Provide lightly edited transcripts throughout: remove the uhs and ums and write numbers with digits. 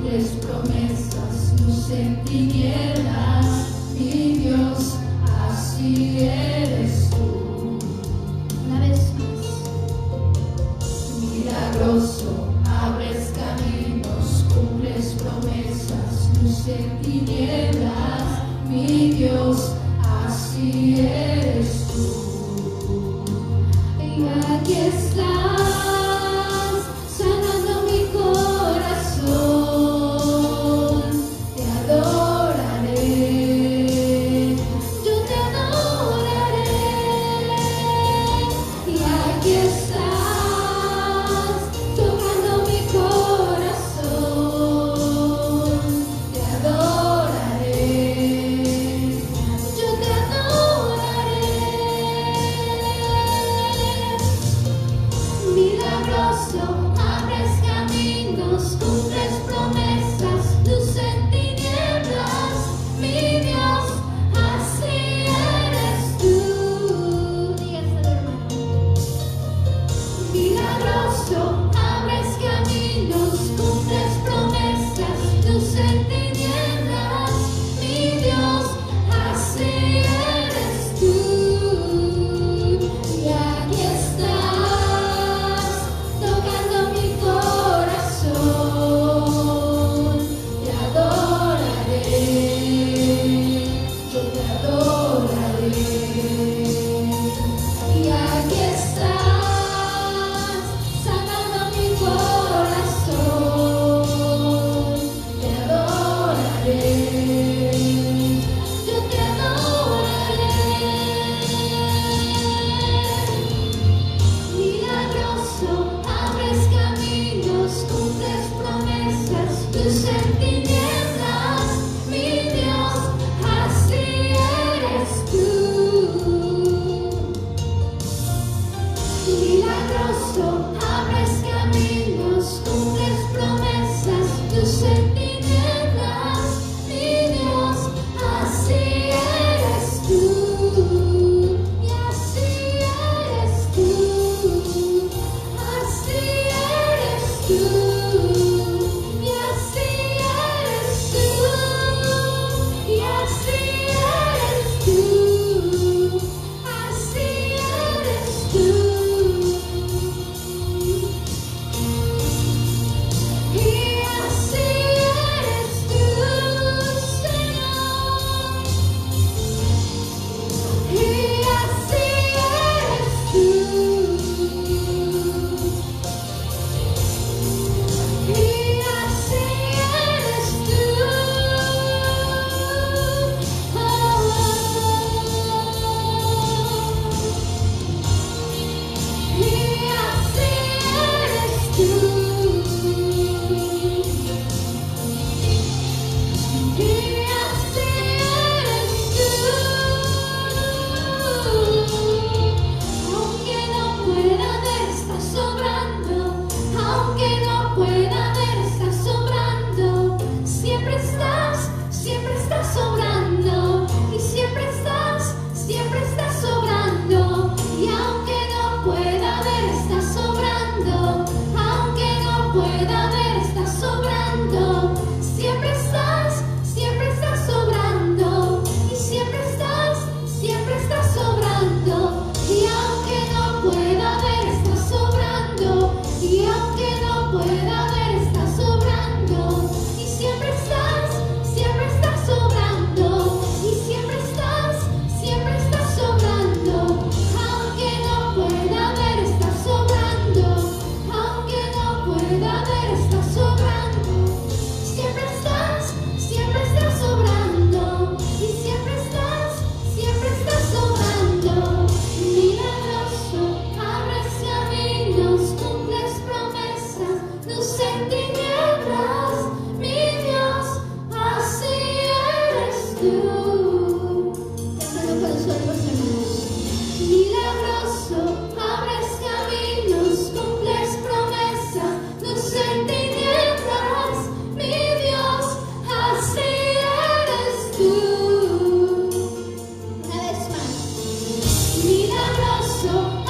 cumples promesas, luz en tinieblas, mi Dios, así eres tú. Una vez más. Milagroso, abres caminos, cumples promesas, luz en tinieblas, mi Dios, así eres tú. Y aquí estás.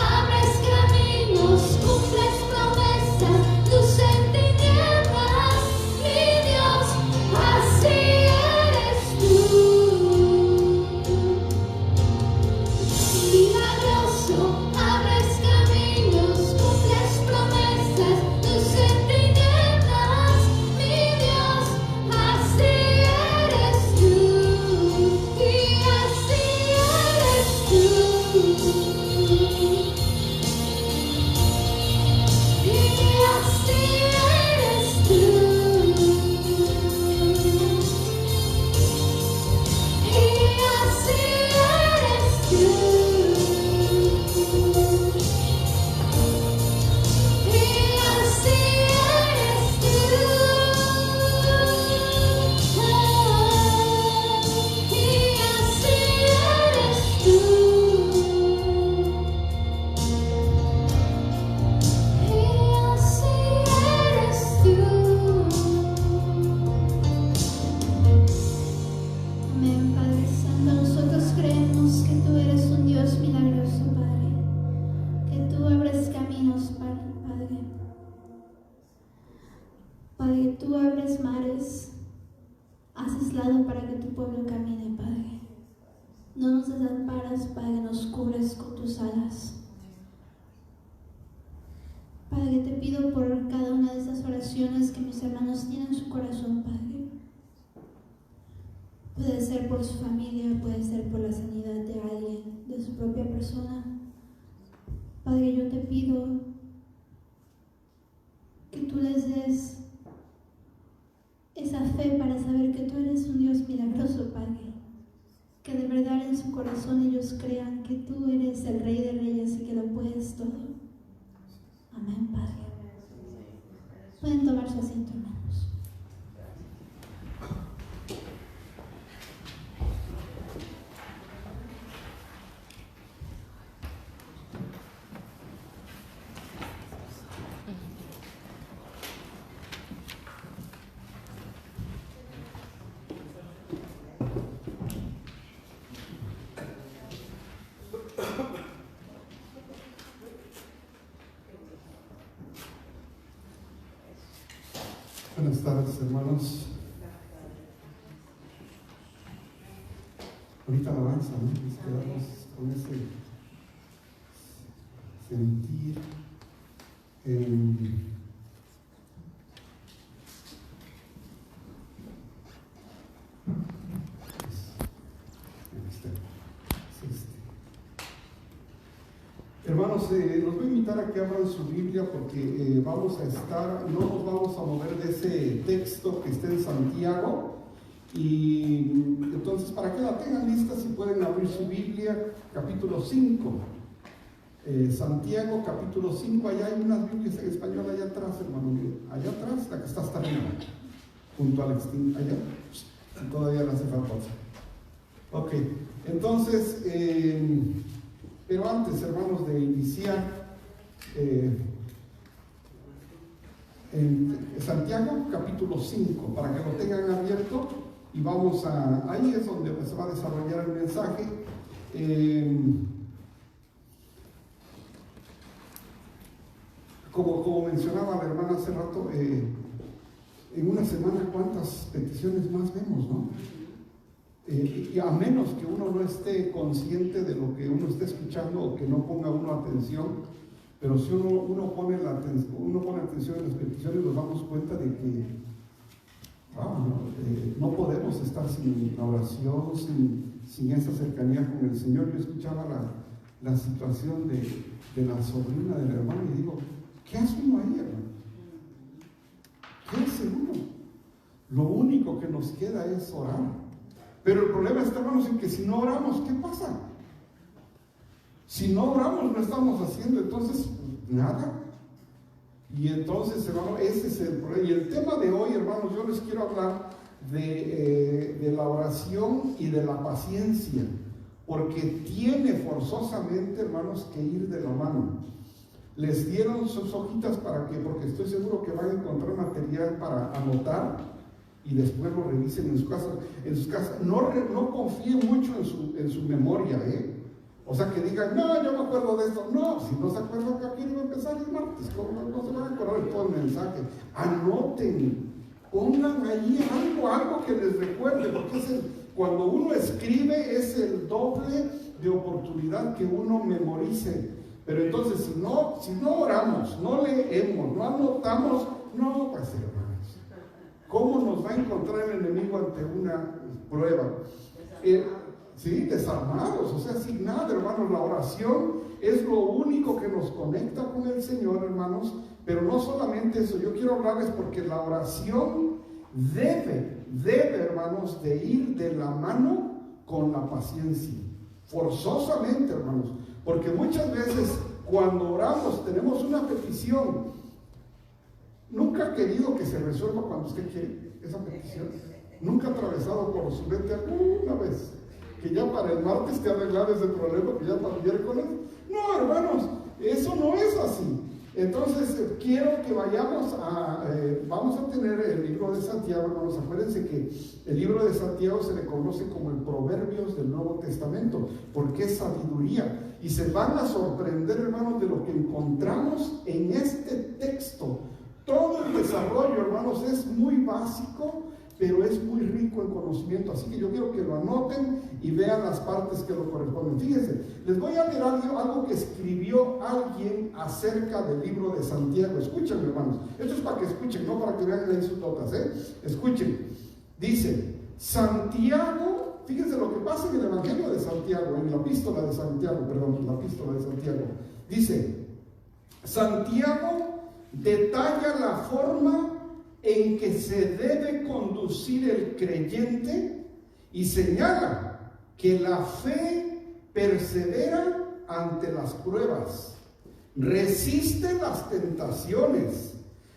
Abres caminos, cumples promesas, luz en tinieblas. Padre, tú abres mares, haces lado para que tu pueblo camine, Padre. No nos desamparas, Padre, nos cubres con tus alas. Padre, te pido por cada una de esas oraciones que mis hermanos tienen en su corazón, Padre. Puede ser por su familia, puede ser por la sanidad de alguien, de su propia persona. Padre, yo te pido que tú les des esa fe para saber que tú eres un Dios milagroso, Padre. Que de verdad en su corazón ellos crean que tú eres el Rey de Reyes y que lo puedes todo. Amén, Padre. Pueden tomar su asiento, hermanos. Buenas tardes, hermanos. Ahorita alabanza, ¿no? Nos quedamos con ese sentir Hermanos, los voy a invitar a que abran su Biblia porque vamos a estar, no nos vamos a mover de ese texto que está en Santiago. Y entonces, para que la tengan lista, si pueden abrir su Biblia, capítulo 5. Santiago, capítulo 5. Allá hay unas Biblias en español, allá atrás, hermano mío. Allá atrás, la que está hasta arriba, junto al extinto, allá. Todavía le hace falta. Ok, entonces, pero antes, hermanos, de iniciar, en Santiago, capítulo 5, para que lo tengan abierto, y vamos a, ahí es donde se va a desarrollar el mensaje. Como mencionaba la hermana hace rato, en una semana, ¿cuántas peticiones más vemos, no? Y a menos que uno no esté consciente de lo que uno está escuchando o que no ponga uno atención, pero si uno pone atención en las peticiones, nos damos cuenta de que no podemos estar sin la oración, sin esa cercanía con el Señor. Yo escuchaba la situación de la sobrina del hermano y digo, ¿qué hace uno ahí, hermano? ¿Qué hace uno? Lo único que nos queda es orar. Pero el problema está, hermanos, en que si no oramos, ¿qué pasa? Si no oramos, no estamos haciendo entonces nada. Y entonces, hermano, ese es el problema. Y el tema de hoy, hermanos, yo les quiero hablar de la oración y de la paciencia, porque tiene forzosamente, hermanos, que ir de la mano. Les dieron sus hojitas para que, porque estoy seguro que van a encontrar material para anotar y después lo revisen en su casa. En sus casas, no confíen mucho en su memoria, O sea, que digan, no, yo me acuerdo de esto. No, si no se acuerdan que aquí iba a empezar el martes, no se van a acordar de todo el mensaje. Anoten, pongan ahí algo que les recuerde, porque cuando uno escribe es el doble de oportunidad que uno memorice. Pero entonces, si no oramos, no leemos, no anotamos, no va a ser, hermanos. ¿Cómo nos va a encontrar el enemigo ante una prueba? Sí, desarmados, o sea, sin nada, hermanos. La oración es lo único que nos conecta con el Señor, hermanos. Pero no solamente eso, yo quiero hablarles porque la oración debe, hermanos, de ir de la mano con la paciencia. Forzosamente, hermanos. Porque muchas veces cuando oramos tenemos una petición. ¿Nunca ha querido que se resuelva cuando usted quiere esa petición? ¿Nunca ha atravesado por su mente alguna vez que ya para el martes te arreglar ese problema, que ya para el miércoles? No, hermanos, eso no es así. Entonces, quiero que vamos a tener el libro de Santiago, hermanos. Acuérdense que el libro de Santiago se le conoce como el Proverbios del Nuevo Testamento, porque es sabiduría. Y se van a sorprender, hermanos, de lo que encontramos en este texto. Todo el desarrollo, hermanos, es muy básico, pero es muy rico en conocimiento. Así que yo quiero que lo anoten y vean las partes que lo corresponden. Fíjense, les voy a leer algo que escribió alguien acerca del libro de Santiago. Escuchen, hermanos. Esto es para que escuchen, no para que vean en sus notas, Escuchen. Dice, Santiago, fíjense lo que pasa en el Evangelio de Santiago, en la epístola de Santiago, Dice, Santiago detalla la forma en que se debe conducir el creyente y señala que la fe persevera ante las pruebas, resiste las tentaciones,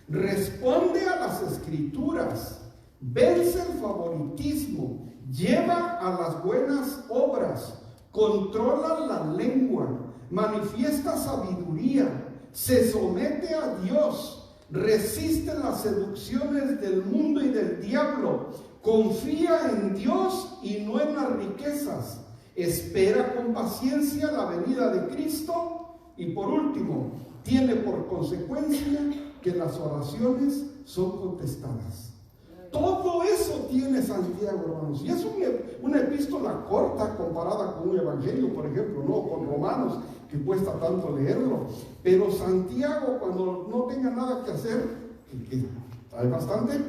responde a las escrituras, vence el favoritismo, lleva a las buenas obras, controla la lengua, manifiesta sabiduría, se somete a Dios, resiste las seducciones del mundo y del diablo, confía en Dios y no en las riquezas, espera con paciencia la venida de Cristo y por último, tiene por consecuencia que las oraciones son contestadas. Todo eso tiene Santiago, hermanos, y es una epístola corta comparada con un evangelio, por ejemplo, no con Romanos, que cuesta tanto leerlo. Pero Santiago, cuando no tenga nada que hacer, que hay bastante,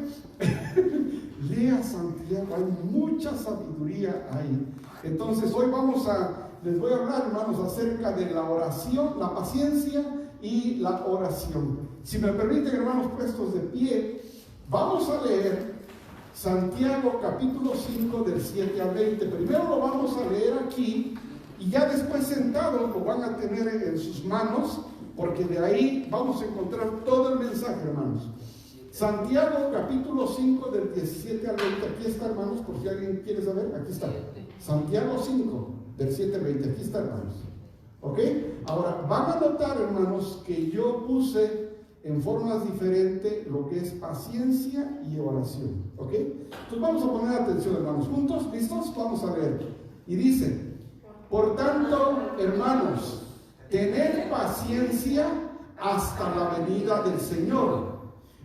lea Santiago, hay mucha sabiduría ahí. Entonces hoy les voy a hablar, hermanos, acerca de la oración, la paciencia y la oración. Si me permiten, hermanos, puestos de pie, vamos a leer Santiago capítulo 5 del 7 al 20. Primero lo vamos a leer aquí y ya después sentados lo van a tener en sus manos, porque de ahí vamos a encontrar todo el mensaje, hermanos. Santiago capítulo 5 del 17 al 20. Aquí está, hermanos, por si alguien quiere saber. Aquí está. Santiago 5 del 7 al 20. Aquí está, hermanos. ¿Ok? Ahora, van a notar, hermanos, que yo puse en formas diferentes lo que es paciencia y oración. ¿Ok? Entonces vamos a poner atención, hermanos. ¿Juntos? ¿Listos? Vamos a leer. Y dice, por tanto, hermanos, tened paciencia hasta la venida del Señor.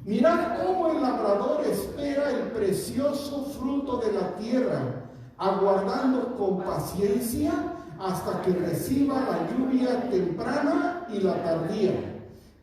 Mirad cómo el labrador espera el precioso fruto de la tierra, aguardando con paciencia hasta que reciba la lluvia temprana y la tardía.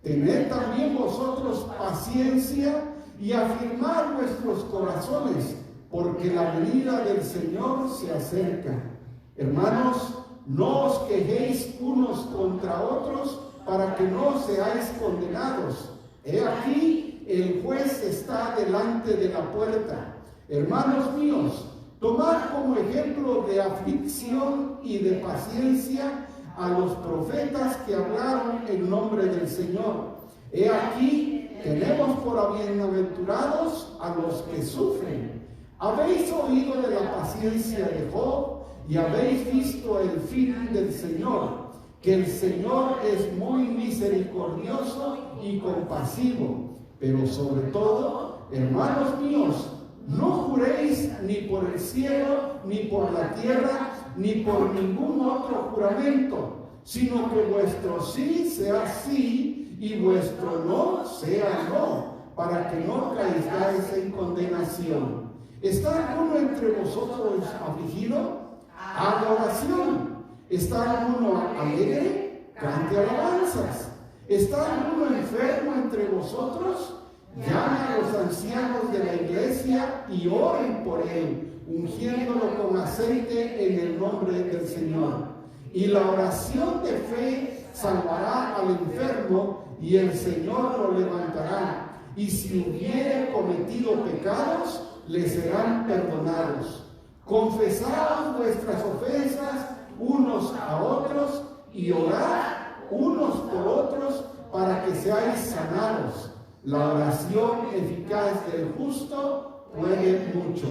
Tened también vosotros paciencia y afirmad vuestros corazones, porque la venida del Señor se acerca. Hermanos, no os quejéis unos contra otros para que no seáis condenados. He aquí, el juez está delante de la puerta. Hermanos míos, tomad como ejemplo de aflicción y de paciencia a los profetas que hablaron en nombre del Señor. He aquí, tenemos por bienaventurados a los que sufren. Habéis oído de la paciencia de Job y habéis visto el fin del Señor, que el Señor es muy misericordioso y compasivo. Pero sobre todo, hermanos míos, no juréis ni por el cielo, ni por la tierra, ni por ningún otro juramento, sino que vuestro sí sea sí y vuestro no sea no, para que no caigáis en condenación. ¿Está alguno entre vosotros afligido? Haga oración. ¿Está alguno alegre? Cante alabanzas. ¿Está alguno enfermo entre vosotros? Llame a los ancianos de la iglesia y oren por él, ungiéndolo con aceite en el nombre del Señor. Y la oración de fe salvará al enfermo y el Señor lo levantará. Y si hubiere cometido pecados, le serán perdonados. Confesaos vuestras ofensas unos a otros y orad unos por otros para que seáis sanados. La oración eficaz del justo puede mucho.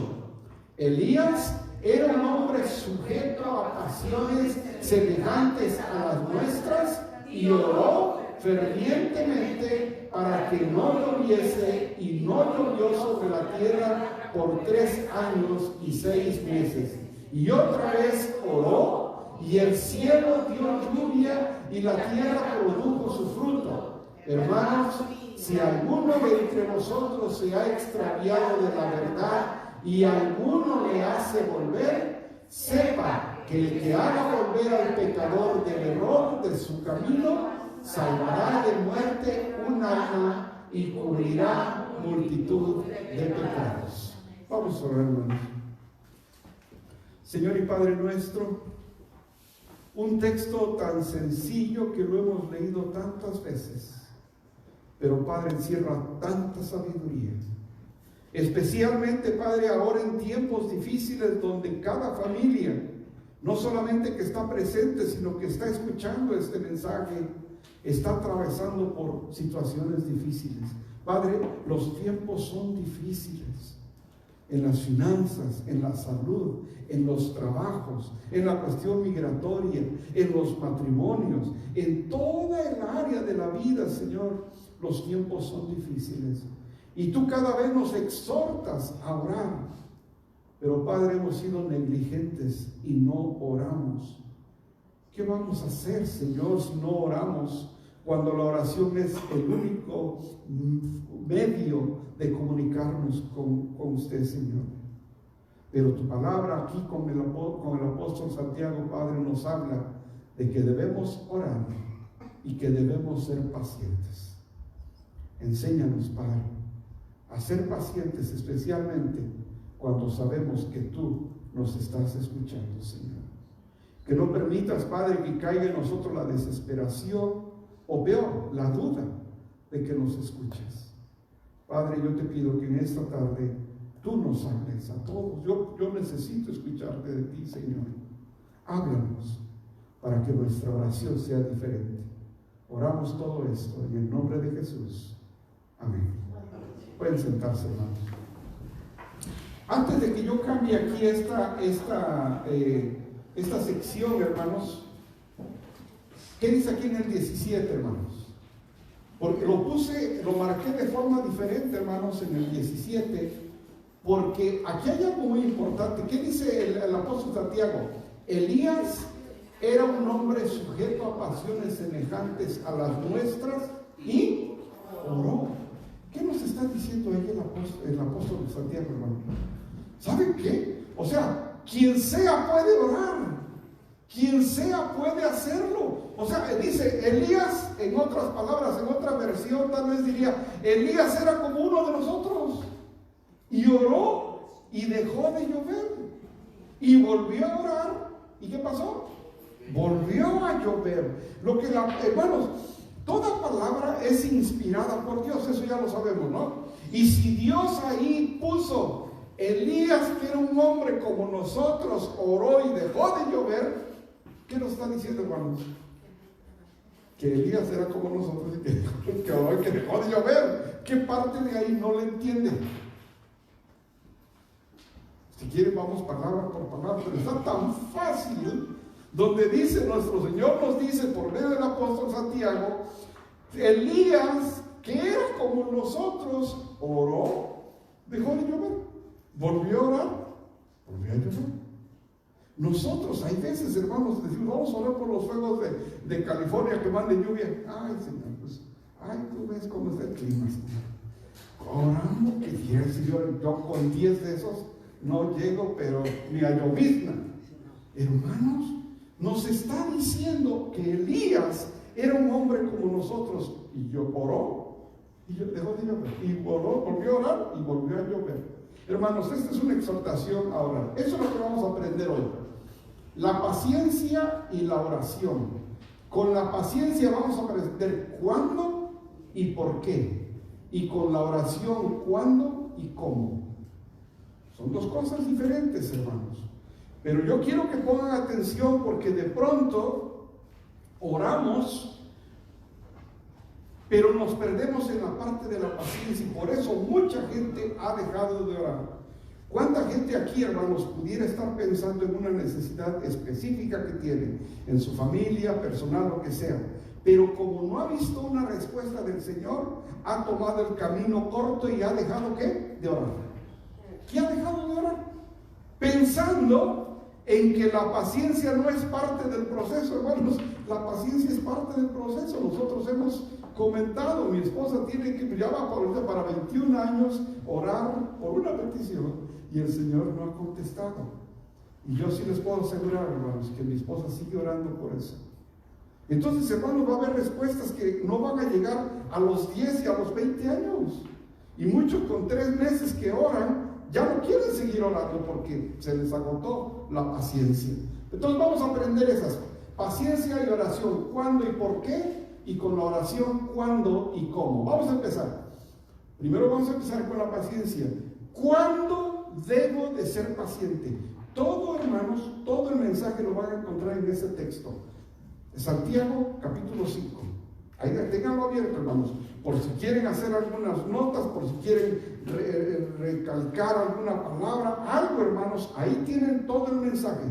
Elías era un hombre sujeto a pasiones semejantes a las nuestras y oró fervientemente para que no lloviese, y no llovió sobre la tierra por 3 años y 6 meses. Y otra vez oró, y el cielo dio lluvia y la tierra produjo su fruto. Hermanos, si alguno de entre vosotros se ha extraviado de la verdad y alguno le hace volver, sepa que el que haga volver al pecador del error de su camino, salvará de muerte un alma y cubrirá multitud de pecados. Vamos a orar, hermanos. Señor y Padre nuestro, un texto tan sencillo que lo hemos leído tantas veces, pero Padre encierra tanta sabiduría. Especialmente, Padre, ahora en tiempos difíciles donde cada familia, no solamente que está presente, sino que está escuchando este mensaje, está atravesando por situaciones difíciles. Padre, los tiempos son difíciles. En las finanzas, en la salud, en los trabajos, en la cuestión migratoria, en los matrimonios, en toda el área de la vida, Señor, los tiempos son difíciles. Y tú cada vez nos exhortas a orar. Pero, Padre, hemos sido negligentes y no oramos. ¿Qué vamos a hacer, Señor, si no oramos? Cuando la oración es el único medio de comunicarnos con usted, Señor. Pero tu palabra aquí con el apóstol Santiago, Padre, nos habla de que debemos orar y que debemos ser pacientes. Enséñanos, Padre, a ser pacientes, especialmente cuando sabemos que tú nos estás escuchando, Señor. Que no permitas, Padre, que caiga en nosotros la desesperación o peor, la duda de que nos escuches. Padre, yo te pido que en esta tarde tú nos hables a todos. Yo necesito escucharte de ti, Señor. Háblanos para que nuestra oración sea diferente. Oramos todo esto en el nombre de Jesús. Amén. Pueden sentarse, hermanos. Antes de que yo cambie aquí esta sección, hermanos, ¿qué dice aquí en el 17, hermanos? Porque lo marqué de forma diferente, hermanos, en el 17, porque aquí hay algo muy importante. ¿Qué dice el apóstol Santiago? Elías era un hombre sujeto a pasiones semejantes a las nuestras y oró. ¿Qué nos está diciendo ahí el apóstol Santiago, hermano? ¿Saben qué? O sea, quien sea puede orar. Quien sea puede hacerlo. O sea, dice Elías, en otras palabras, en otra versión tal vez diría, Elías era como uno de nosotros. Y oró y dejó de llover. Y volvió a orar. ¿Y qué pasó? Volvió a llover. Hermanos, toda palabra es inspirada por Dios, eso ya lo sabemos, ¿no? Y si Dios ahí puso Elías, que era un hombre como nosotros, oró y dejó de llover, ¿qué nos está diciendo, hermanos? Que Elías era como nosotros y que oró y que dejó de llover. ¿Qué parte de ahí no le entiende? Si quieren vamos palabra por palabra, pero está tan fácil, donde dice nuestro Señor, nos dice por medio del apóstol Santiago, Elías, que era como nosotros, oró, dejó de llover, volvió a orar, volvió a llover. Nosotros hay veces, hermanos, decimos, vamos a orar por los fuegos de California que manden lluvia. Ay, Señor, pues, tú ves cómo está el clima, Señor. Oramos que quiera, Señor, yo con 10 de esos no llego, pero ni a llovizna. Hermanos, nos está diciendo que Elías era un hombre como nosotros, y oró, y dejó de llover, y volvió a orar, y volvió a llover. Hermanos, esta es una exhortación a orar. Eso es lo que vamos a aprender hoy. La paciencia y la oración. Con la paciencia vamos a aprender cuándo y por qué. Y con la oración, cuándo y cómo. Son dos cosas diferentes, hermanos. Pero yo quiero que pongan atención, porque de pronto oramos, pero nos perdemos en la parte de la paciencia, y por eso mucha gente ha dejado de orar. ¿Cuánta gente aquí, hermanos, pudiera estar pensando en una necesidad específica que tiene, en su familia, personal, lo que sea, pero como no ha visto una respuesta del Señor, ha tomado el camino corto y ha dejado, ¿qué? De orar. ¿Qué ha dejado de orar? Pensando en que la paciencia no es parte del proceso, hermanos. La paciencia es parte del proceso. Nosotros hemos comentado, mi esposa tiene que, ya va para 21 años, orar por una petición y el Señor no ha contestado. Y yo sí les puedo asegurar, hermanos, que mi esposa sigue orando por eso. Entonces, hermanos, va a haber respuestas que no van a llegar a los 10 y a los 20 años. Y muchos con 3 meses que oran, ya no quieren seguir orando porque se les agotó la paciencia. Entonces vamos a aprender esas: paciencia y oración, cuándo y por qué, y con la oración, cuándo y cómo. Vamos a empezar. Primero vamos a empezar con la paciencia. ¿Cuándo debo de ser paciente? Todo, hermanos, todo el mensaje lo van a encontrar en ese texto. Santiago, capítulo 5. Ahí tenganlo abierto, hermanos, por si quieren hacer algunas notas, por si quieren recalcar alguna palabra, algo, hermanos, ahí tienen todo el mensaje.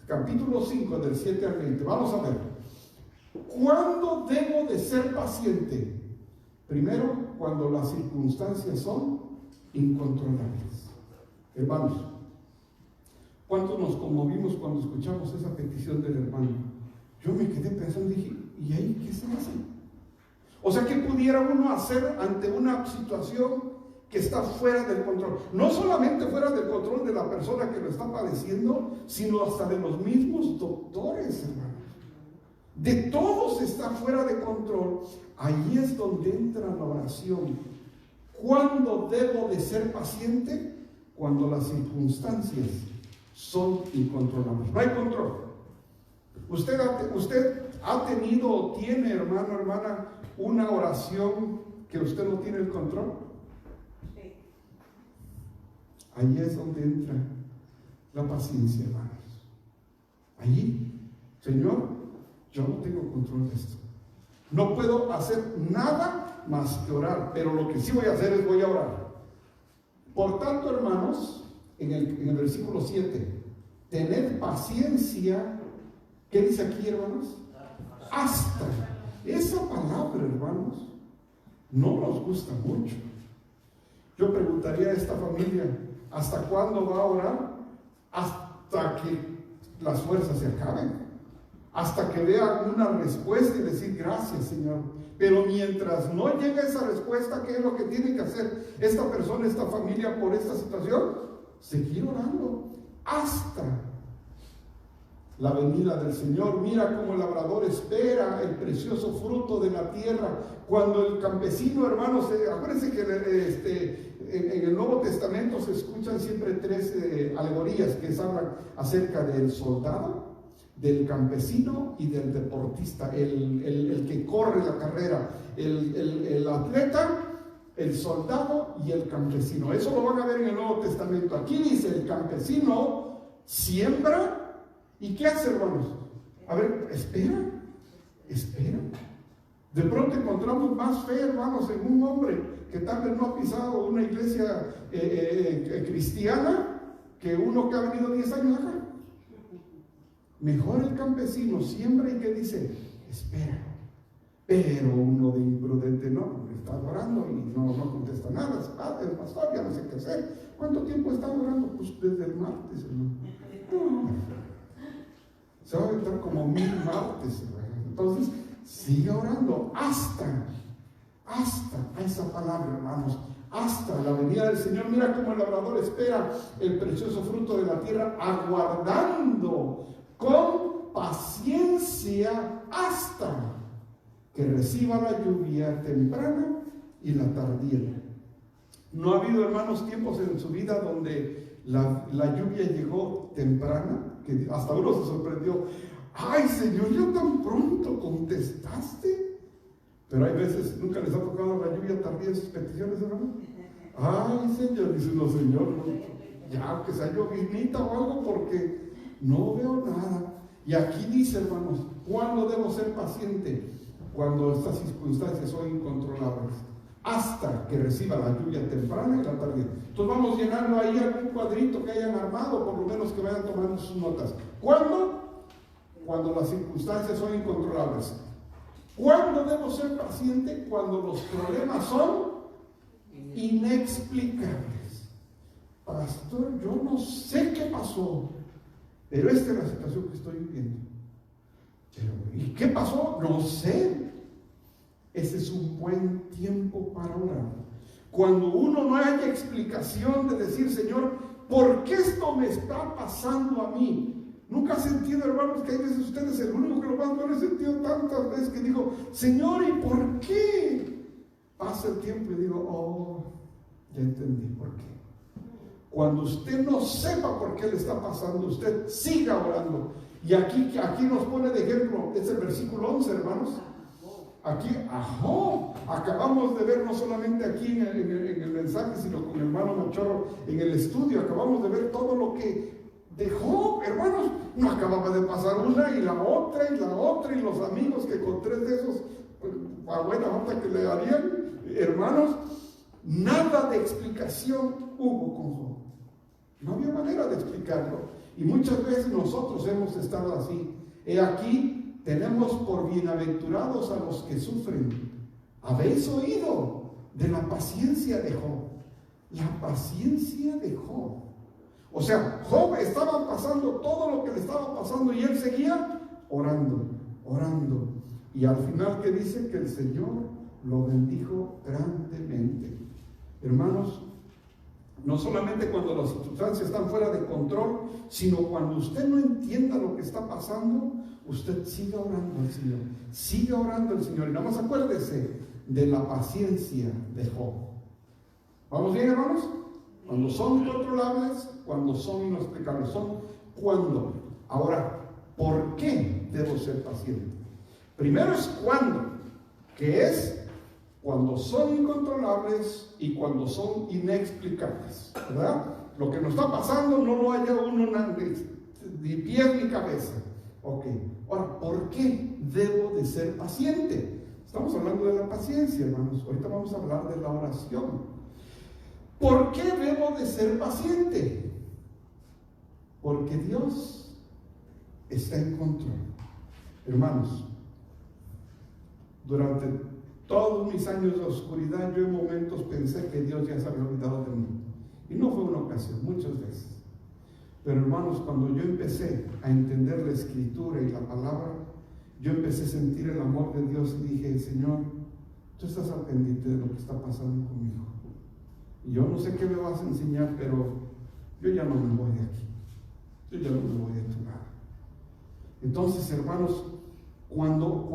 Capítulo 5, del 7 al 20. Vamos a ver. ¿Cuándo debo de ser paciente? Primero, cuando las circunstancias son incontrolables. Hermanos, ¿cuántos nos conmovimos cuando escuchamos esa petición del hermano? Yo me quedé pensando y dije, ¿y ahí qué se hace? O sea, ¿qué pudiera uno hacer ante una situación que está fuera del control? No solamente fuera del control de la persona que lo está padeciendo, sino hasta de los mismos doctores, hermanos. De todos está fuera de control. Ahí es donde entra la oración. ¿Cuándo debo de ser paciente? Cuando las circunstancias son incontrolables. No hay control. Usted ha tenido o tiene, hermano, hermana, una oración que usted no tiene el control. Sí. Ahí es donde entra la paciencia, hermanos. Allí, Señor, yo no tengo control de esto. No puedo hacer nada más que orar, pero lo que sí voy a hacer es voy a orar. Por tanto, hermanos, en el versículo 7, tened paciencia. ¿Qué dice aquí, hermanos? Hasta. Esa palabra, hermanos, no nos gusta mucho. Yo preguntaría a esta familia, ¿hasta cuándo va a orar? Hasta que las fuerzas se acaben, hasta que vean una respuesta y decir gracias, Señor. Pero mientras no llegue esa respuesta, ¿qué es lo que tiene que hacer esta persona, esta familia, por esta situación? Seguir orando hasta la venida del Señor. Mira cómo el labrador espera el precioso fruto de la tierra. Cuando el campesino, hermanos, acuérdense que en el Nuevo Testamento se escuchan siempre 3 alegorías que hablan acerca del soldado, del campesino y del deportista, el que corre la carrera, el atleta, el soldado y el campesino. Eso lo van a ver en el Nuevo Testamento. Aquí dice: el campesino siembra. ¿Y qué hace, hermanos? A ver, espera. De pronto encontramos más fe, hermanos, en un hombre que tal vez no ha pisado una iglesia cristiana que uno que ha venido 10 años acá. Mejor el campesino siembra y que dice, espera. Pero uno de imprudente no, está orando y no contesta nada. El pastor ya no sé qué hacer. ¿Cuánto tiempo está orando? Pues desde el martes, hermano. No. Se va a aventar como 1000 martes, hermano. Entonces, sigue orando hasta esa palabra, hermanos, hasta la venida del Señor. Mira cómo el labrador espera el precioso fruto de la tierra, aguardando con paciencia hasta que reciba la lluvia temprana y la tardía. ¿No ha habido, hermanos, tiempos en su vida donde la lluvia llegó temprana? Que hasta uno se sorprendió. Ay, Señor, ya tan pronto contestaste. Pero hay veces, nunca les ha tocado la lluvia tardía en sus peticiones, hermano. Ay, Señor, dice uno, Señor, ya que sea llovinita o algo, porque no veo nada. Y aquí dice, hermanos, ¿cuándo debo ser paciente? Cuando estas circunstancias son incontrolables, hasta que reciba la lluvia temprana y la tardía. Entonces vamos llenando ahí algún cuadrito que hayan armado, por lo menos que vayan tomando sus notas. ¿Cuándo? Cuando las circunstancias son incontrolables. ¿Cuándo debo ser paciente? Cuando los problemas son inexplicables. Pastor, yo no sé qué pasó, pero esta es la situación que estoy viviendo. Pero, ¿y qué pasó? No sé. ese es un buen tiempo para orar. Cuando uno no haya explicación de decir, Señor, ¿por qué esto me está pasando a mí? Nunca he sentido, hermanos, que hay veces ustedes, el único que lo más no he sentido tantas veces que digo, Señor, ¿y por qué? Pasa el tiempo y digo, oh, ya entendí por qué. Cuando usted no sepa por qué le está pasando, usted siga orando. Y aquí nos pone de ejemplo, es el versículo 11, hermanos. Aquí, acabamos de ver no solamente aquí en el mensaje, sino con el hermano Mochorro en el estudio, acabamos de ver todo lo que dejó, hermanos. No acababa de pasar una y la otra y los amigos que con 3 de esos, pues, a buena onda que le darían, hermanos, nada de explicación hubo con Job. No había manera de explicarlo. Y muchas veces nosotros hemos estado así. He aquí, tenemos por bienaventurados a los que sufren. ¿Habéis oído de la paciencia de Job? La paciencia de Job. O sea, Job estaba pasando todo lo que le estaba pasando y él seguía orando. Y al final, ¿qué dice? Que el Señor lo bendijo grandemente. Hermanos, no solamente cuando las circunstancias están fuera de control, sino cuando usted no entienda lo que está pasando, usted siga orando al Señor. Siga orando al Señor. Y nada más acuérdese de la paciencia de Job. ¿Vamos bien, hermanos? Cuando son incontrolables, cuando son inexplicables, son cuando. Ahora, ¿por qué debo ser paciente? Primero es cuándo, que es cuando son incontrolables y cuando son inexplicables, ¿verdad? Lo que nos está pasando no lo haya uno ni pies ni cabeza. Ok, ahora, ¿por qué debo de ser paciente? Estamos hablando de la paciencia, hermanos. Ahorita vamos a hablar de la oración. ¿Por qué debo de ser paciente? Porque Dios está en control. Hermanos, durante todos mis años de oscuridad, yo en momentos pensé que Dios ya se había olvidado de mí. Y no fue una ocasión, muchas veces. Pero hermanos, cuando yo empecé a entender la Escritura y la palabra, yo empecé a sentir el amor de Dios y dije, Señor, tú estás al pendiente de lo que está pasando conmigo. Y yo no sé qué me vas a enseñar, pero yo ya no me voy de aquí. Yo ya no me voy de tu lado. Entonces, hermanos, cuando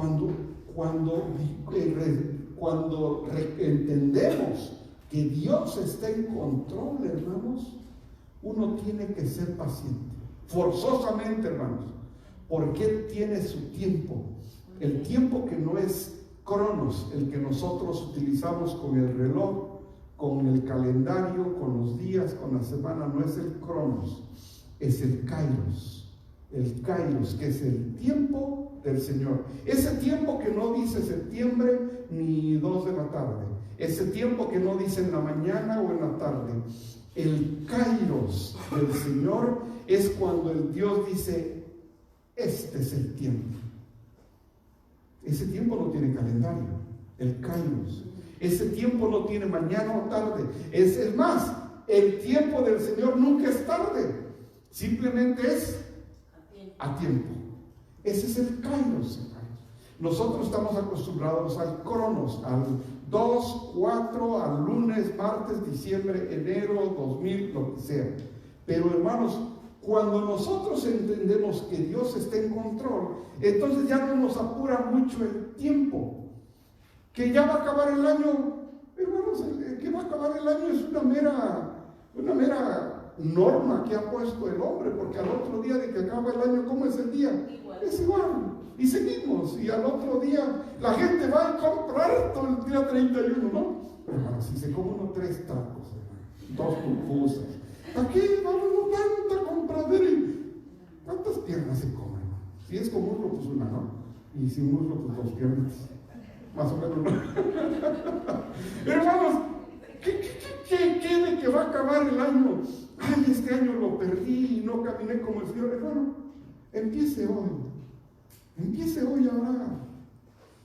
entendemos que Dios está en control, hermanos, uno tiene que ser paciente, forzosamente, hermanos, porque tiene su tiempo, el tiempo que no es cronos, el que nosotros utilizamos con el reloj, con el calendario, con los días, con la semana, no es el cronos, es el kairos, que es el tiempo del Señor. Ese tiempo que no dice septiembre ni 2 de la tarde, ese tiempo que no dice en la mañana o en la tarde. El kairos del Señor es cuando el Dios dice, este es el tiempo. Ese tiempo no tiene calendario, el kairos. Ese tiempo no tiene mañana o tarde. Es más, el tiempo del Señor nunca es tarde, simplemente es a tiempo. Ese es el kairos, hermanos. Nosotros estamos acostumbrados al cronos, al 2, 4, al lunes, martes, diciembre, enero, 2000, lo que sea. Pero hermanos, cuando nosotros entendemos que Dios está en control, entonces ya no nos apura mucho el tiempo. Que ya va a acabar el año, hermanos, que va a acabar el año es una mera norma que ha puesto el hombre, porque al otro día de que acaba el año, ¿cómo es el día? Igual. Es igual. Y seguimos, y al otro día la gente va a comprar todo el día 31, ¿no? Pero hermano, si se come uno 3 tacos, hermano, 2 pupusas, ¿para qué vamos tanta compradera? ¿Cuántas piernas se comen, hermano? Si es con muslo, pues una, ¿no? Y sin muslo, pues 2 piernas. Más o menos, ¿no? Hermanos, ¿qué de que va a acabar el año? Ay, este año lo perdí y no caminé como el Señor. Hermano, empiece hoy a orar.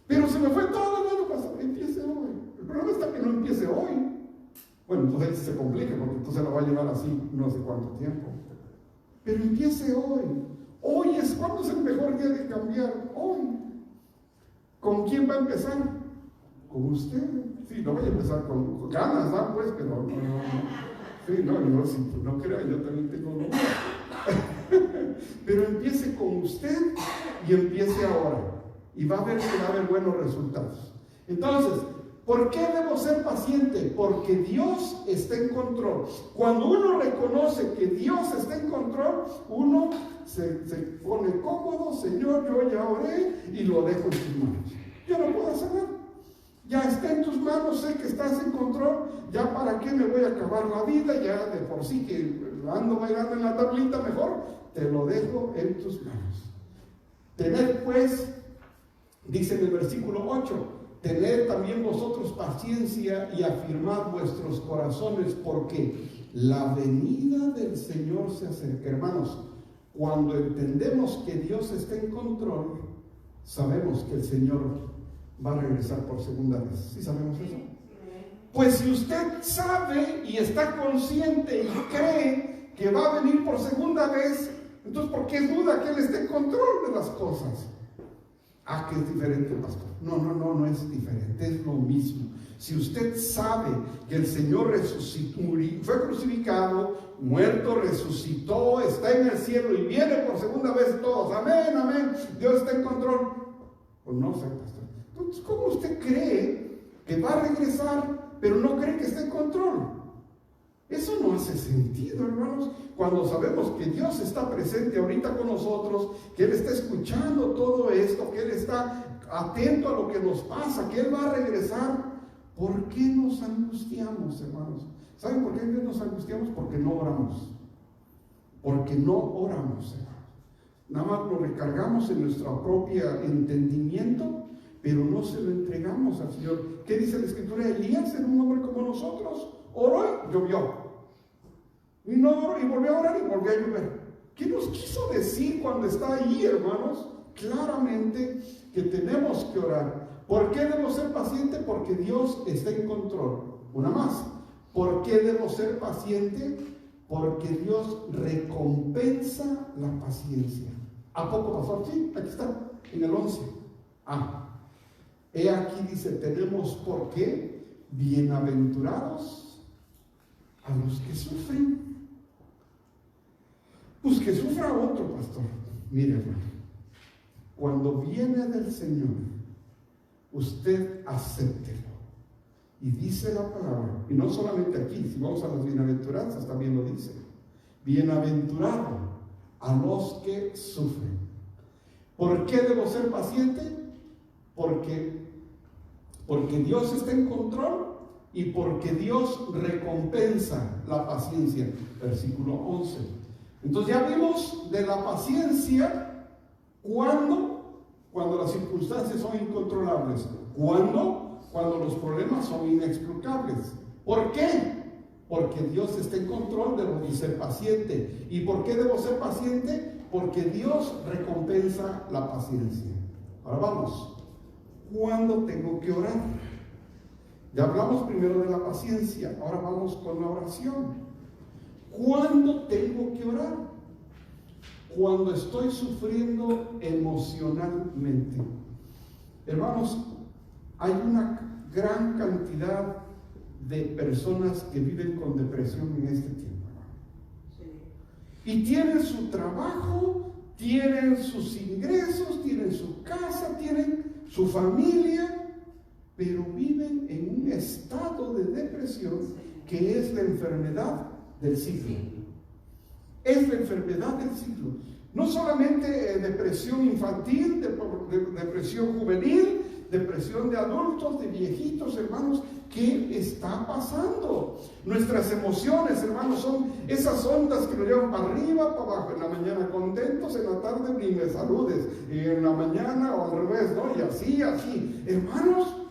Pero se me fue todo el año pasado, empiece hoy. El problema está que no empiece hoy. Bueno, entonces se complica, porque entonces la va a llevar así no sé cuánto tiempo. Pero empiece hoy. Hoy es, ¿cuándo es el mejor día de cambiar? Hoy. ¿Con quién va a empezar? con usted. Sí, no voy a empezar con ganas, ¿no? Pues, pero no. Sí, no, si no crean, yo también tengo uno. Pero empiece con usted y empiece ahora. Y va a ver que va a haber buenos resultados. Entonces, ¿por qué debo ser paciente? Porque Dios está en control. Cuando uno reconoce que Dios está en control, uno se pone cómodo. Señor, yo ya oré y lo dejo en tus manos. Yo no puedo hacer nada. Ya está en tus manos, sé que estás en control. Ya para qué me voy a acabar la vida, ya de por sí que ando bailando en la tablita, mejor te lo dejo en tus manos. Tened pues, dice en el versículo 8, tened también vosotros paciencia y afirmad vuestros corazones, porque la venida del Señor se acerca. Hermanos, cuando entendemos que Dios está en control, sabemos que el Señor va a regresar por segunda vez. ¿Sí sabemos eso? Pues si usted sabe y está consciente y cree que va a venir por segunda vez, entonces ¿por qué duda que Él esté en control de las cosas? Ah, que es diferente, pastor. No es diferente, es lo mismo. Si usted sabe que el Señor resucitó, fue crucificado, muerto, resucitó, está en el cielo y viene por segunda vez, todos, amén, amén, Dios está en control. Pues no sé, pastor. Entonces, ¿cómo usted cree que va a regresar, pero no cree que está en control? Eso no hace sentido, hermanos. Cuando sabemos que Dios está presente ahorita con nosotros, que Él está escuchando todo esto, que Él está atento a lo que nos pasa, que Él va a regresar, ¿por qué nos angustiamos, hermanos? ¿Saben por qué nos angustiamos? Porque no oramos. Porque no oramos, hermanos. Nada más lo recargamos en nuestro propio entendimiento, pero no se lo entregamos al Señor. ¿Qué dice la Escritura? Elías era un hombre como nosotros. Oró y llovió. Y no oró y volvió a orar y volvió a llover. ¿Qué nos quiso decir cuando está ahí, hermanos? Claramente que tenemos que orar. ¿Por qué debo ser paciente? Porque Dios está en control. Una más. ¿Por qué debo ser paciente? Porque Dios recompensa la paciencia. ¿A poco, pastor? Sí, aquí está, en el 11. He aquí dice, tenemos por qué bienaventurados a los que sufren. Pues que sufra otro, pastor. Mire, hermano, cuando viene del Señor, usted acéptelo. Y dice la palabra, y no solamente aquí, si vamos a las bienaventuranzas también lo dice. Bienaventurado a los que sufren. ¿Por qué debo ser paciente? Porque Dios está en control y porque Dios recompensa la paciencia. Versículo 11. Entonces ya vimos de la paciencia cuando las circunstancias son incontrolables. Cuando los problemas son inexplicables. ¿Por qué? Porque Dios está en control, debo ser paciente. ¿Y por qué debo ser paciente? Porque Dios recompensa la paciencia. Ahora vamos. ¿Cuándo tengo que orar? Ya hablamos primero de la paciencia, ahora vamos con la oración. ¿Cuándo tengo que orar? Cuando estoy sufriendo emocionalmente. Hermanos, hay una gran cantidad de personas que viven con depresión en este tiempo. Sí. Y tienen su trabajo, tienen sus ingresos, tienen su casa, tienen su familia, pero viven en un estado de depresión que es la enfermedad del siglo. Es la enfermedad del siglo. No solamente depresión infantil, depresión juvenil, depresión de adultos, de viejitos, hermanos. ¿Qué está pasando? Nuestras emociones, hermanos, son esas ondas que nos llevan para arriba, para abajo. En la mañana contentos, en la tarde ni me saludes. Y en la mañana o al revés, ¿no? Y así. Hermanos,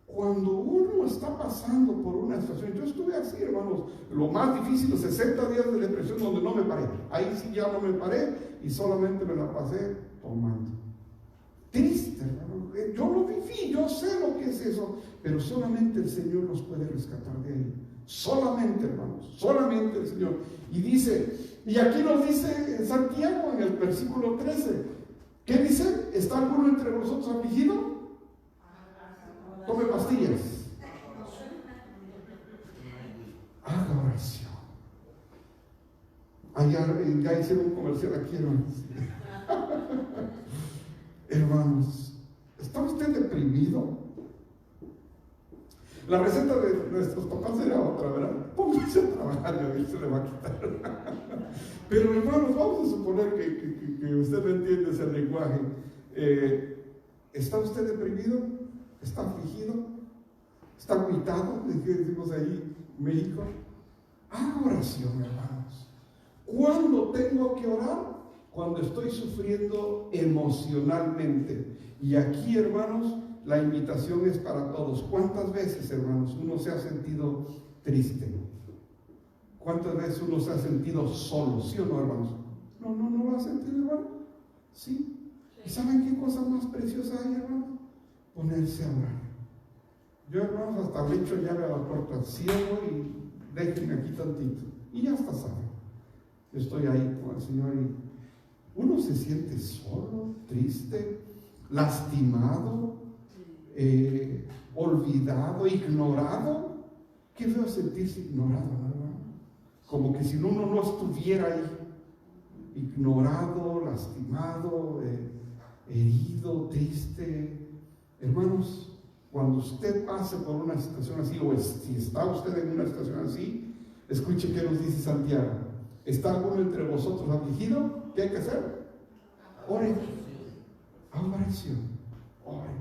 cuando uno está pasando por una situación, yo estuve así, hermanos, lo más difícil, los 60 días de depresión donde no me paré. Ahí sí ya no me paré y solamente me la pasé tomando. Triste, hermano. Yo lo viví, yo sé lo que es eso, pero solamente el Señor nos puede rescatar de ahí. Solamente, hermanos, solamente el Señor. Y dice, y aquí nos dice en Santiago, en el versículo 13, ¿qué dice? ¿Está alguno entre vosotros afligido? Tome pastillas. Haga oración. Ya hicieron un comercial aquí, hermanos. Hermanos, ¿está usted deprimido? La receta de nuestros papás era otra, ¿verdad? Póngase a trabajar y a ver si se le va a quitar. Pero hermanos, vamos a suponer que usted no entiende ese lenguaje. ¿Está usted deprimido? ¿Está afligido? ¿Está agüitado? ¿Qué decimos ahí en México? Haga oración, hermanos. ¿Cuándo tengo que orar? Cuando estoy sufriendo emocionalmente. Y aquí, hermanos, la invitación es para todos. ¿Cuántas veces, hermanos, uno se ha sentido triste? ¿Cuántas veces uno se ha sentido solo? ¿Sí o no, hermanos? ¿No lo ha sentido, hermano? ¿Sí? ¿Y saben qué cosa más preciosa hay, hermano? Ponerse a orar. Yo, hermanos, hasta le echo llave a la puerta, cierro y déjenme aquí tantito. Y ya está salvo. Yo estoy ahí con el Señor y uno se siente solo, triste, lastimado, olvidado, ignorado. Qué feo sentirse ignorado, ¿verdad? Como que si uno no estuviera ahí, ignorado, lastimado, herido, triste. Hermanos, cuando usted pase por una situación así, o si está usted en una situación así, escuche qué nos dice Santiago. ¿Está alguno entre vosotros afligido? ¿Qué hay que hacer? Ore. Oración. Ore.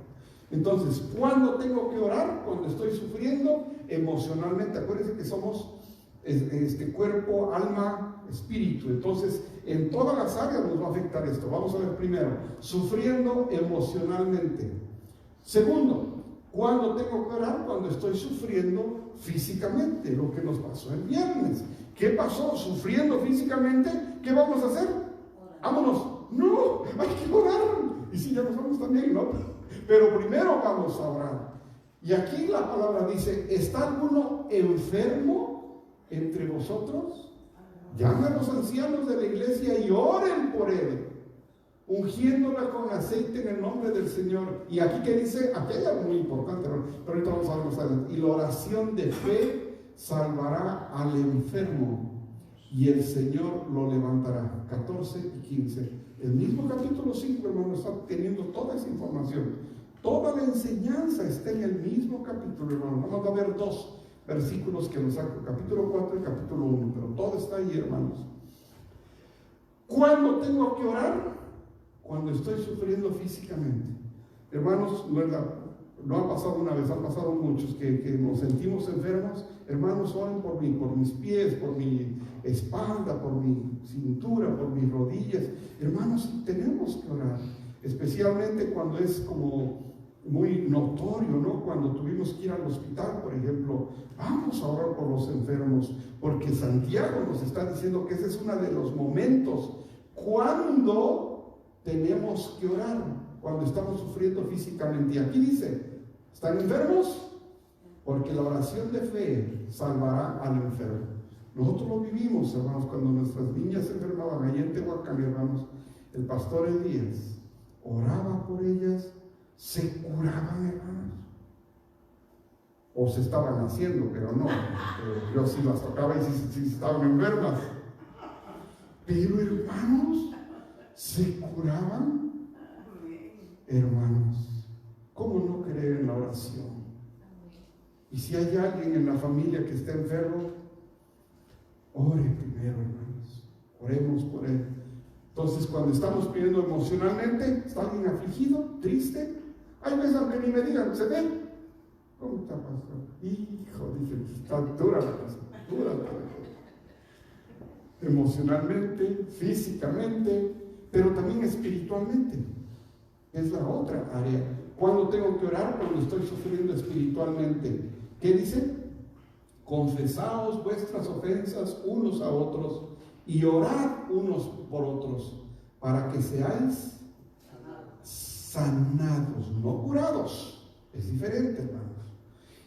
Entonces, ¿cuándo tengo que orar? Cuando estoy sufriendo emocionalmente. Acuérdense que somos cuerpo, alma, espíritu. Entonces, en todas las áreas nos va a afectar esto. Vamos a ver primero, sufriendo emocionalmente. Segundo, ¿cuándo tengo que orar? Cuando estoy sufriendo físicamente, lo que nos pasó el viernes. ¿Qué pasó? Sufriendo físicamente, ¿qué vamos a hacer? Vámonos. No, hay que orar. Y si ya nos vamos también, ¿no? Pero primero vamos a orar. Y aquí la palabra dice, ¿está alguno enfermo entre vosotros? Llamen a los ancianos de la iglesia y oren por él, ungiéndola con aceite en el nombre del Señor. Y aquí que dice, aquí hay algo muy importante, pero ahorita vamos a ver más adelante. Y la oración de fe salvará al enfermo y el Señor lo levantará. 14 y 15. El mismo capítulo 5, hermano, está teniendo toda esa información. Toda la enseñanza está en el mismo capítulo, hermano. Vamos a ver dos versículos que nos saco, capítulo 4 y capítulo 1, pero todo está ahí, hermanos. ¿Cuándo tengo que orar? Cuando estoy sufriendo físicamente. Hermanos, no ha pasado una vez, han pasado muchos que nos sentimos enfermos. Hermanos, oren por mí, por mis pies, por mi espalda, por mi cintura, por mis rodillas. Hermanos, tenemos que orar, especialmente cuando es como muy notorio, ¿no? Cuando tuvimos que ir al hospital, por ejemplo, vamos a orar por los enfermos, porque Santiago nos está diciendo que ese es uno de los momentos cuando tenemos que orar, cuando estamos sufriendo físicamente. Y aquí dice, ¿están enfermos? Porque la oración de fe salvará al enfermo. Nosotros lo vivimos, hermanos, cuando nuestras niñas se enfermaban allá en Tehuacán, hermanos, el pastor Elías oraba por ellas, se curaban, hermanos. O se estaban haciendo, pero no. Yo sí las tocaba y sí estaban enfermas. Pero, hermanos, se curaban. Hermanos, ¿cómo no creer en la oración? Y si hay alguien en la familia que está enfermo, ore primero, hermanos. Oremos por él. Entonces, cuando estamos pidiendo emocionalmente, ¿está alguien afligido, triste? Hay veces aunque ni me digan, ¿se ve? ¿Cómo está, pastor? Hijo, dije, está dura la cosa, dura la cosa. Emocionalmente, físicamente, pero también espiritualmente. Es la otra área. ¿Cuándo tengo que orar? Cuando estoy sufriendo espiritualmente. ¿Qué dice? Confesaos vuestras ofensas unos a otros y orad unos por otros para que seáis sanados, no curados. Es diferente, hermanos.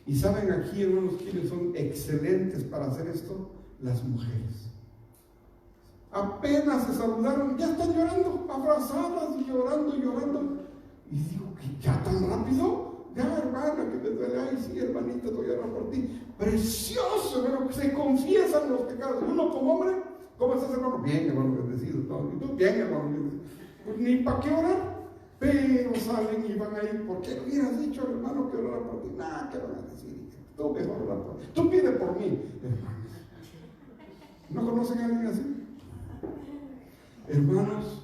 Y saben aquí, hermanos, quiénes son excelentes para hacer esto: las mujeres. Apenas se saludaron, ya están llorando, abrazadas y llorando. Y digo, ¿que ya tan rápido? Ya, hermana, que te duele, ay, sí, hermanita, voy a orar por ti. Precioso, hermano, que se confiesan los pecados. Uno como hombre, ¿cómo estás, hermano? Bien, hermano, bendecido. Y tú, bien, hermano, bendecido. Pues ni para qué orar. Pero salen y van a ir. ¿Por qué no hubieras dicho al hermano que orara por ti? Nada, ¿qué van a decir? Tú mejor orar por ti. Tú pide por mí, hermanos. ¿No conocen a alguien así? Hermanos,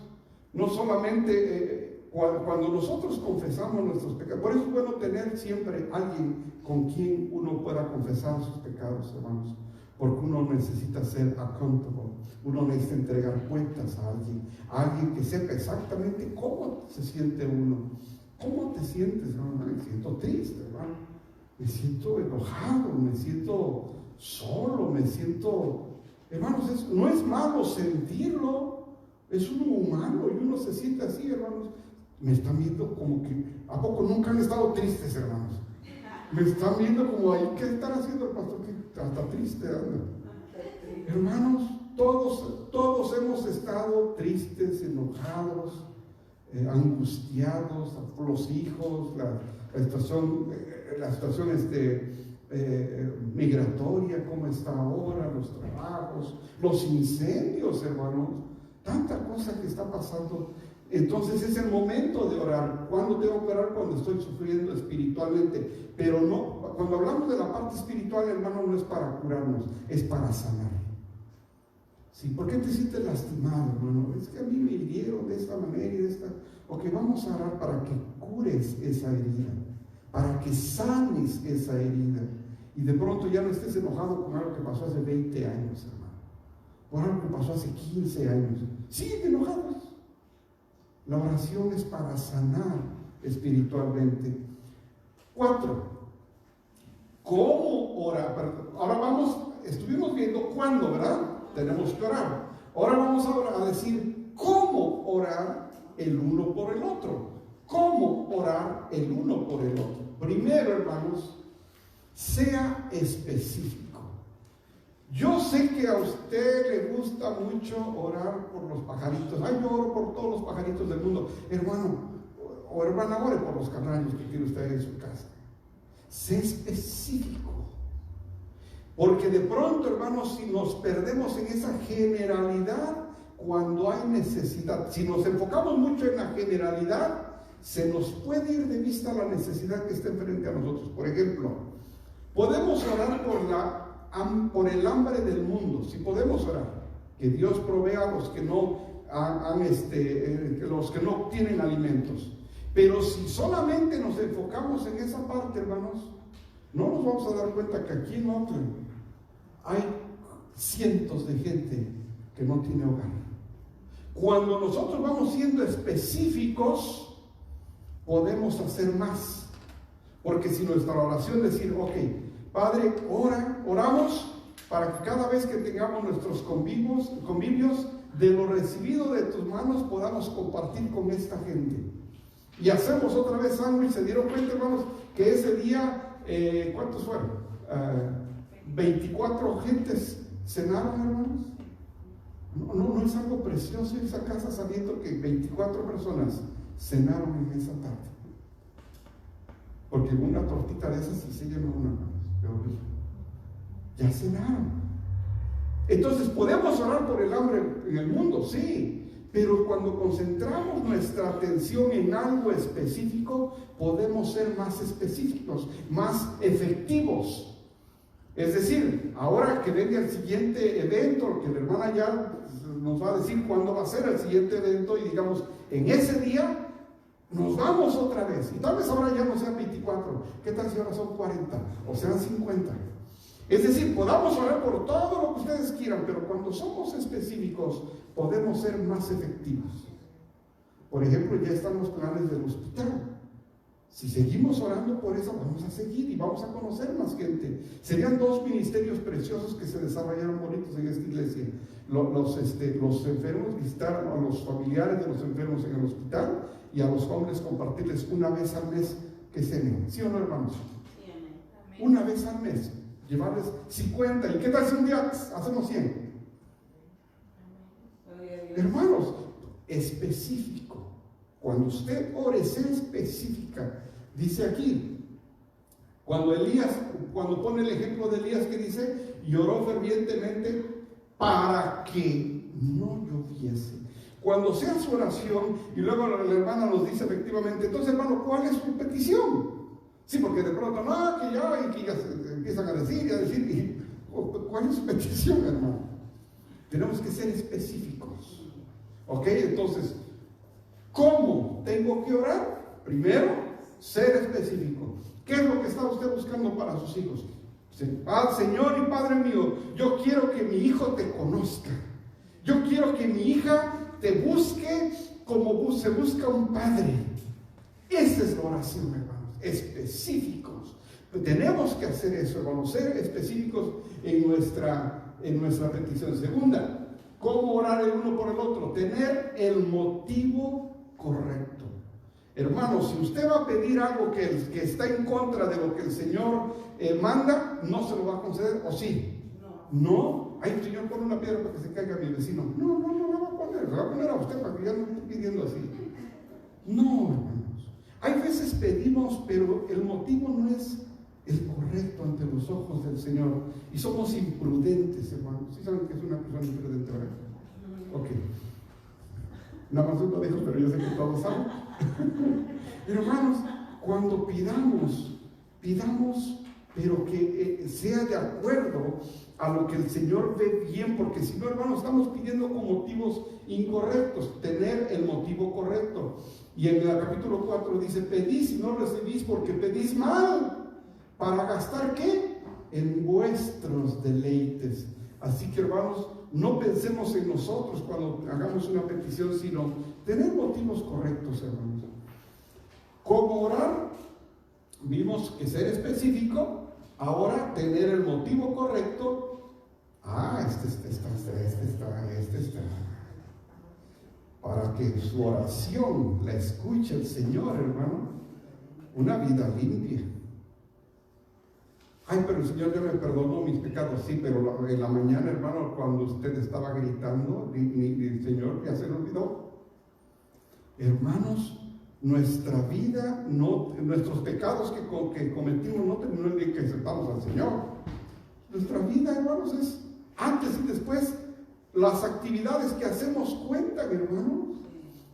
no solamente cuando nosotros confesamos nuestros pecados, por eso es bueno tener siempre alguien con quien uno pueda confesar sus pecados, hermanos, porque uno necesita ser accountable, uno necesita entregar cuentas a alguien que sepa exactamente cómo se siente uno. ¿Cómo te sientes, hermano? Me siento triste, hermano, me siento enojado, me siento solo, me siento... Hermanos, no es malo sentirlo, es uno humano y uno se siente así, hermanos. Me están viendo como que, ¿a poco nunca han estado tristes, hermanos? Me están viendo como ahí, ¿qué están haciendo el pastor? Que hasta triste anda. Hermanos, todos hemos estado tristes, enojados, angustiados por los hijos, la situación migratoria, cómo está ahora, los trabajos, los incendios, hermanos, tanta cosa que está pasando. Entonces es el momento de orar. ¿Cuándo tengo que orar? Cuando estoy sufriendo espiritualmente. Pero no, cuando hablamos de la parte espiritual, hermano, no es para curarnos, es para sanar. ¿Sí? ¿Por qué te sientes lastimado, hermano? Es que a mí me hirieron de esta manera y de esta. Ok, vamos a orar para que cures esa herida, para que sanes esa herida. Y de pronto ya no estés enojado con algo que pasó hace 20 años, hermano. Por algo que pasó hace 15 años. Siguen enojados. La oración es para sanar espiritualmente. 4. ¿Cómo orar? Ahora estuvimos viendo cuándo, ¿verdad? Tenemos que orar. Ahora vamos a decir cómo orar el uno por el otro. ¿Cómo orar el uno por el otro? Primero, hermanos, sea específico. Yo sé que a usted le gusta mucho orar por los pajaritos. Ay, yo oro por todos los pajaritos del mundo. Hermano o hermana, ore por los canarios que tiene usted en su casa. Sé específico. Porque de pronto, hermanos, si nos perdemos en esa generalidad, cuando hay necesidad, si nos enfocamos mucho en la generalidad, se nos puede ir de vista la necesidad que está frente a nosotros. Por ejemplo, podemos orar por el hambre del mundo. Si podemos orar, que Dios provea a los que no los que no tienen alimentos. Pero si solamente nos enfocamos en esa parte, hermanos, no nos vamos a dar cuenta que aquí en Oakland hay cientos de gente que no tiene hogar. Cuando nosotros vamos siendo específicos, podemos hacer más. Porque si nuestra oración es decir, ok, Padre, oramos para que cada vez que tengamos nuestros convivios, de lo recibido de tus manos podamos compartir con esta gente. Y hacemos otra vez sándwich. ¿Se dieron cuenta, hermanos, que ese día, cuántos fueron? 24 gentes cenaron, hermanos. No es algo precioso esa casa sabiendo que 24 personas cenaron en esa tarde. Porque una tortita de esas se llama una, hermanos. Ya cenaron. Entonces podemos orar por el hambre en el mundo, sí, pero cuando concentramos nuestra atención en algo específico, podemos ser más específicos, más efectivos. Es decir, ahora que venga el siguiente evento, que la hermana ya nos va a decir cuándo va a ser el siguiente evento, y digamos, en ese día nos vamos otra vez, y tal vez ahora ya no sean 24, ¿qué tal si ahora son 40 o sean 50? Es decir, podamos orar por todo lo que ustedes quieran, pero cuando somos específicos podemos ser más efectivos. Por ejemplo, ya están los planes del hospital. Si seguimos orando por eso, vamos a seguir y vamos a conocer más gente. Serían 2 ministerios preciosos que se desarrollaron bonitos en esta iglesia. Los enfermos, visitar a los familiares de los enfermos en el hospital, y a los hombres compartirles una vez al mes que cenen. ¿Sí o no, hermanos? Sí, amén. Una vez al mes. Llevarles 50. ¿Y qué tal si un día hacemos 100? Hermanos, específico. Cuando usted ore, sea específica. Dice aquí, Cuando pone el ejemplo de Elías que dice, y oró fervientemente para que no lloviese. Cuando sea su oración, y luego la hermana nos dice efectivamente, entonces hermano, ¿cuál es su petición? Sí, porque de pronto, no, que ya se empiezan a decir, ¿cuál es su petición, hermano? Tenemos que ser específicos. ¿Ok? Entonces, ¿cómo tengo que orar? Primero, ser específico. ¿Qué es lo que está usted buscando para sus hijos? Señor y Padre mío, yo quiero que mi hijo te conozca. Yo quiero que mi hija te busque como se busca un padre. Esa es la oración, hermanos. Específicos. Tenemos que hacer eso, hermanos. Ser específicos en nuestra petición. Segunda, ¿cómo orar el uno por el otro? Tener el motivo correcto. Hermanos, si usted va a pedir algo que está en contra de lo que el Señor manda, no se lo va a conceder, ¿o sí? No. Ay, el Señor, pone una piedra para que se caiga mi vecino. No la va a poner, la va a poner a usted para que ya no esté pidiendo así. No, hermanos. Hay veces pedimos, pero el motivo no es el correcto ante los ojos del Señor. Y somos imprudentes, hermanos. ¿Sí saben que es una persona imprudente, verdad? Ok. Nada más uno dijo, pero yo sé que todos saben. Pero hermanos, cuando pidamos, pero que sea de acuerdo a lo que el Señor ve bien, porque si no, hermanos, estamos pidiendo con motivos incorrectos. Tener el motivo correcto. Y en el capítulo 4 dice, pedís y no recibís porque pedís mal, para gastar ¿qué? En vuestros deleites. Así que, hermanos, no pensemos en nosotros cuando hagamos una petición, sino tener motivos correctos, hermanos. ¿Cómo orar? Vimos que ser específico. Ahora, tener el motivo correcto. Este está. Para que su oración la escuche el Señor, hermano. Una vida limpia. Ay, pero el Señor ya me perdonó mis pecados. Sí, pero en la mañana, hermano, cuando usted estaba gritando, el Señor ya se lo olvidó. Hermanos, nuestra vida, nuestros pecados que cometimos no terminó en que aceptamos al Señor. Nuestra vida, hermanos, es antes y después. Las actividades que hacemos cuentan, hermanos.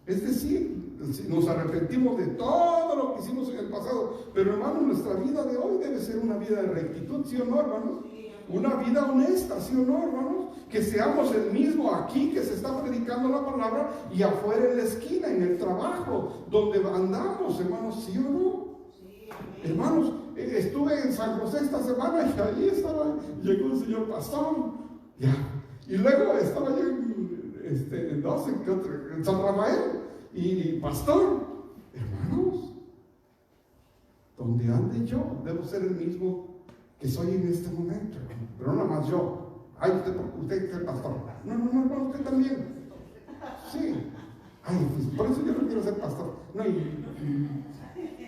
Es decir, nos arrepentimos de todo lo que hicimos en el pasado, pero hermanos, nuestra vida de hoy debe ser una vida de rectitud, ¿sí o no, hermanos? Una vida honesta, ¿sí o no, hermanos? Que seamos el mismo aquí que se está predicando la palabra y afuera en la esquina, en el trabajo, donde andamos, hermanos, ¿sí o no? Hermanos, estuve en San José esta semana y allí llegó el señor pastor, ya. Y luego estaba yo en San Rafael y pastor. Hermanos, donde ande yo, debo ser el mismo que soy en este momento. Pero no nada más yo. Ay, usted es el pastor. No, usted también. Sí. Ay, pues por eso yo no quiero ser pastor. No,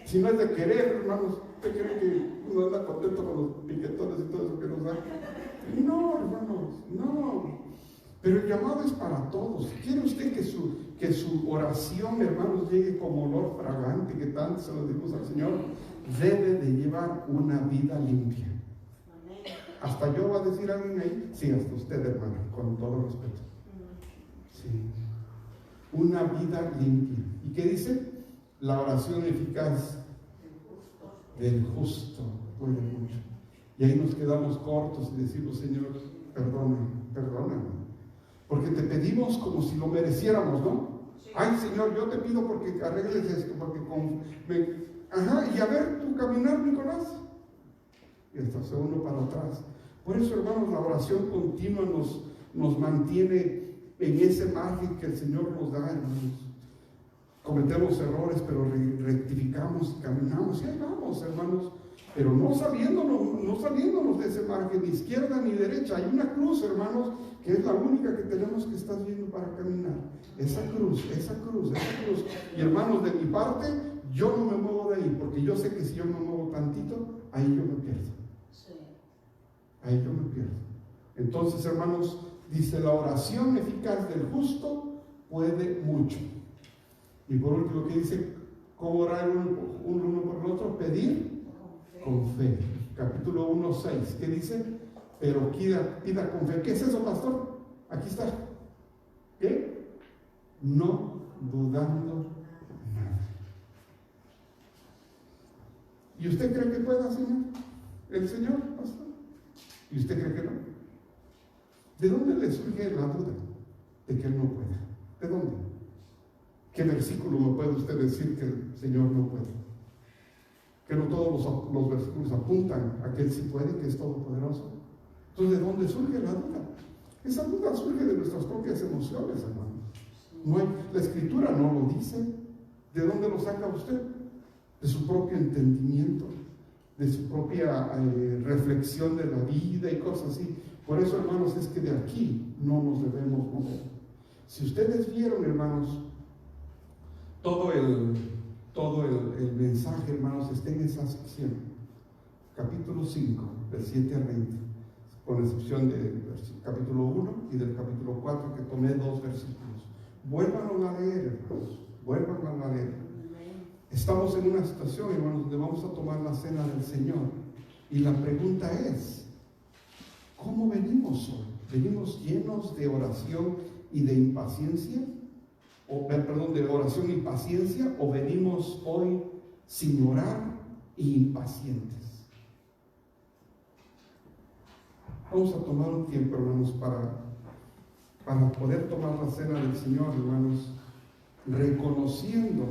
si no es de querer, hermanos, ¿usted cree que uno anda contento con los piquetones y todo eso que nos da? No, hermanos, no. Pero el llamado es para todos. ¿Quiere usted que su oración, hermanos, llegue como olor fragante que tanto se lo dimos al Señor? Debe de llevar una vida limpia. ¿Hasta yo va a decir alguien ahí? Sí, hasta usted, hermano, con todo respeto. Sí. Una vida limpia. ¿Y qué dice? La oración eficaz del justo puede mucho. Y ahí nos quedamos cortos y decimos, Señor, perdóname. Porque te pedimos como si lo mereciéramos, ¿no? Sí. Ay, Señor, yo te pido porque arregles esto, porque y a ver tu caminar, Nicolás. Y hasta se uno para atrás. Por eso, hermanos, la oración continua nos mantiene en ese margen que el Señor nos da, hermanos. Cometemos errores, pero rectificamos y caminamos. Y ahí vamos, hermanos. Pero no saliéndonos de ese margen, ni izquierda ni derecha. Hay una cruz, hermanos, que es la única que tenemos que estar viendo para caminar. Esa cruz. Y hermanos, de mi parte, yo no me muevo de ahí, porque yo sé que si yo me muevo tantito, ahí yo me pierdo. Sí. Ahí yo me pierdo. Entonces, hermanos, dice, la oración eficaz del justo puede mucho. Y por último, ¿qué dice? ¿Cómo orar uno por el otro? Pedir con fe. Capítulo 1, 6. ¿Qué dice? Pero pida con fe. ¿Qué es eso, pastor? Aquí está. ¿Qué? No dudando nada. ¿Y usted cree que pueda, Señor? ¿El Señor, pastor? ¿Y usted cree que no? ¿De dónde le surge la duda de que Él no pueda? ¿De dónde? ¿Qué versículo me puede usted decir que el Señor no puede? Que no todos los versículos apuntan a que Él sí puede, que es todopoderoso. Entonces, ¿de dónde surge la duda? Esa duda surge de nuestras propias emociones, hermanos. La Escritura no lo dice. ¿De dónde lo saca usted? De su propio entendimiento, de su propia reflexión de la vida y cosas así. Por eso, hermanos, es que de aquí no nos debemos mover. Si ustedes vieron, hermanos, todo el mensaje, hermanos, está en esa sección, capítulo 5, del 7 al 20, con excepción del capítulo 1 y del capítulo 4, que tomé 2 versículos. Vuélvanlo a leer, hermanos, vuélvanlo a leer. Estamos en una situación, hermanos, donde vamos a tomar la cena del Señor, y la pregunta es, ¿cómo venimos hoy? ¿Venimos llenos de oración y de impaciencia? De oración y paciencia, o venimos hoy sin orar y impacientes. Vamos a tomar un tiempo, hermanos, para poder tomar la cena del Señor, hermanos, reconociendo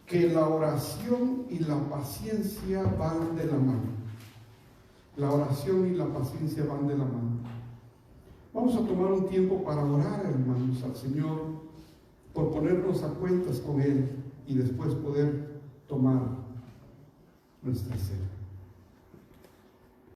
que la oración y la paciencia van de la mano. La oración y la paciencia van de la mano. Vamos a tomar un tiempo para orar, hermanos, al Señor, por ponernos a cuentas con Él y después poder tomar nuestra cena.